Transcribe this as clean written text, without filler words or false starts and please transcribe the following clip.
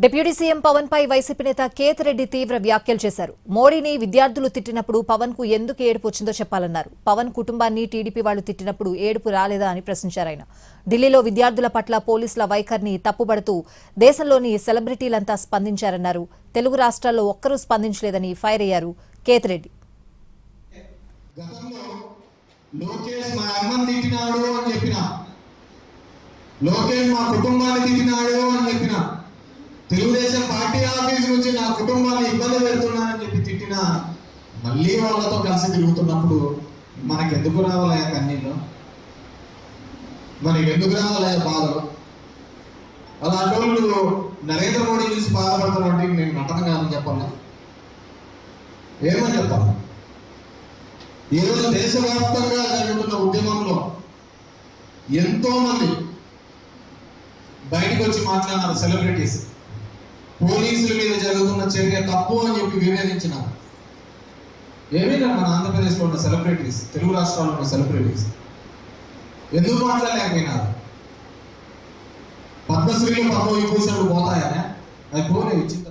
Deputy CM Pawan పై YCP నేత కేతిరెడ్డి తీవ్ర వ్యాఖ్యలు చేశారు. మోడీని విద్యార్థులు తిట్టినప్పుడు పవన్ కు ఎందుకు ఏడుపు వచ్చిందో చెప్పాలన్నారు. పవన్ కుటుంబాన్ని టీడీపీ వాళ్లు తిట్టినప్పుడు ఏడుపు రాలేదా అని ప్రశ్నించారు ఆయన. ఢిల్లీలో విద్యార్థుల పట్ల పోలీసుల వైఖరిని తప్పుబడుతూ దేశంలోని సెలబ్రిటీలంతా స్పందించారన్నారు. తెలుగు రాష్ట్రాల్లో ఒక్కరూ స్పందించలేదని ఫైర్ అయ్యారు కేతిరెడ్డి. తెలుగుదేశం పార్టీ ఆఫీస్ నుంచి నా కుటుంబాన్ని ఇబ్బంది పెడుతున్నానని చెప్పి తిట్టిన మళ్ళీ వాళ్ళతో కలిసి తిరుగుతున్నప్పుడు మనకెందుకు రావాలయా కన్నీళ్ళు, మనకెందుకు రావాలయా బాధలు? అలాంటి వాళ్ళు నరేంద్ర మోడీ చూసి బాధపడతారంటే నేను నటన కాదని చెప్పాలి, ఏమని చెప్పాలి? ఈరోజు దేశవ్యాప్తంగా జరుగుతున్న ఉద్యమంలో ఎంతో మంది బయటకు వచ్చి మాట్లాడినారు. సెలబ్రిటీస్ పోలీసుల మీద జరుగుతున్న చర్య తప్పు అని చెప్పి వివేదించినారు. ఏమైనా మన ఆంధ్రప్రదేశ్లో ఉన్న సెలబ్రిటీస్, తెలుగు రాష్ట్రాల్లో ఉన్న సెలబ్రిటీస్ ఎందుకు మాట్లాడలేకపోయినారు? పద్మశ్రీలు పద్మవిభూషణులు పోతాయనే అది పోలే ఇచ్చింది.